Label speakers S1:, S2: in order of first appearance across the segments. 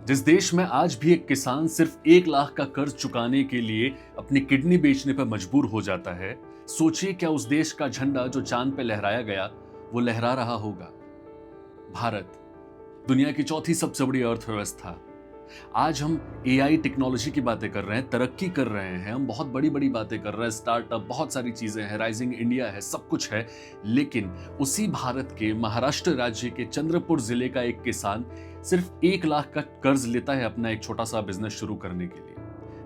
S1: जिस देश में आज भी एक किसान सिर्फ 1 लाख का कर्ज चुकाने के लिए अपनी किडनी बेचने पर मजबूर हो जाता है, सोचिए क्या उस देश का झंडा जो चांद पे लहराया गया वो लहरा रहा होगा। भारत, दुनिया की चौथी सबसे बड़ी अर्थव्यवस्था। आज हम एआई टेक्नोलॉजी की बातें कर रहे हैं, तरक्की कर रहे हैं, हम बहुत बड़ी बड़ी बातें कर रहे हैं, स्टार्टअप, बहुत सारी चीजें हैं, राइजिंग इंडिया है, सब कुछ है। लेकिन उसी भारत के महाराष्ट्र राज्य के चंद्रपुर जिले का एक किसान सिर्फ 1 लाख का कर्ज लेता है अपना एक छोटा सा बिजनेस शुरू करने के लिए।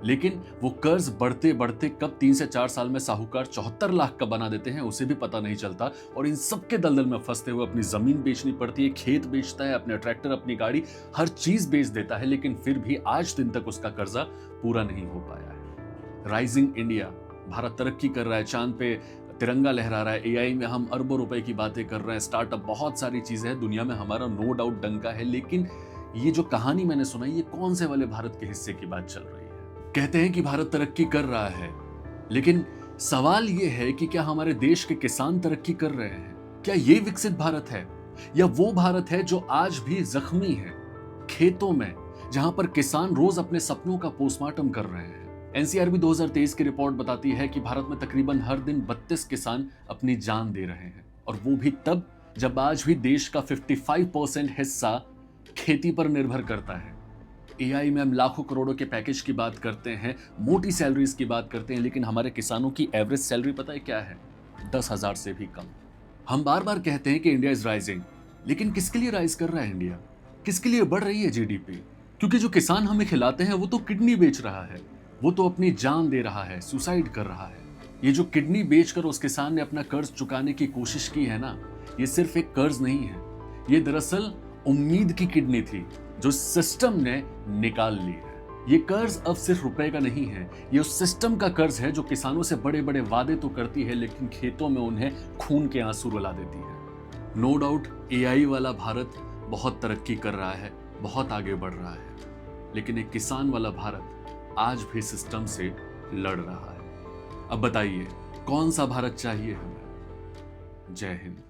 S1: लेकिन वो कर्ज बढ़ते बढ़ते कब 3 से 4 साल में साहूकार 74 लाख का बना देते हैं उसे भी पता नहीं चलता। और इन सबके दलदल में फंसते हुए अपनी जमीन बेचनी पड़ती है, खेत बेचता है, अपने ट्रैक्टर, अपनी गाड़ी, हर चीज बेच देता है, लेकिन फिर भी आज दिन तक उसका कर्जा पूरा नहीं हो पाया है। राइजिंग इंडिया, भारत तरक्की कर रहा है, चांद पे तिरंगा लहरा रहा है, एआई में हम अरबों रुपए की बातें कर रहे हैं, स्टार्टअप, बहुत सारी चीजें हैं, दुनिया में हमारा नो डाउट डंका है। लेकिन ये जो कहानी मैंने सुनाई, ये कौन से वाले भारत के हिस्से की बात चल रही है? कहते हैं कि भारत तरक्की कर रहा है, लेकिन सवाल ये है कि क्या हमारे देश के किसान तरक्की कर रहे हैं? क्या ये विकसित भारत है, या वो भारत है जो आज भी जख्मी है, खेतों में, जहां पर किसान रोज अपने सपनों का पोस्टमार्टम कर रहे हैं? एनसीआरबी 2023 की रिपोर्ट बताती है कि भारत में तकरीबन हर दिन 32 किसान अपनी जान दे रहे हैं, और वो भी तब जब आज भी देश का 55% हिस्सा खेती पर निर्भर करता है। एआई में हम लाखों करोड़ों के पैकेज की बात करते हैं, मोटी सैलरीज की बात करते हैं, लेकिन हमारे किसानों की एवरेज सैलरी पता है क्या है? 10,000 से भी कम। हम बार बार कहते हैं कि इंडिया इज राइजिंग, लेकिन किसके लिए राइज कर रहा है इंडिया? किसके लिए बढ़ रही है जीडीपी? क्योंकि जो किसान हमें खिलाते हैं वो तो किडनी बेच रहा है, वो तो अपनी जान दे रहा है, सुसाइड कर रहा है। ये जो किडनी बेचकर उस किसान ने अपना कर्ज चुकाने की कोशिश की है ना, ये सिर्फ एक कर्ज नहीं है, ये दरअसल उम्मीद की किडनी थी जो सिस्टम ने निकाल ली है। ये कर्ज अब सिर्फ रुपए का नहीं है, ये उस सिस्टम का कर्ज है जो किसानों से बड़े बड़े वादे तो करती है, लेकिन खेतों में उन्हें खून के आंसू रुला देती है। नो डाउट एआई वाला भारत बहुत तरक्की कर रहा है, बहुत आगे बढ़ रहा है, लेकिन एक किसान वाला भारत आज भी सिस्टम से लड़ रहा है। अब बताइए, कौन सा भारत चाहिए हमें? जय हिंद।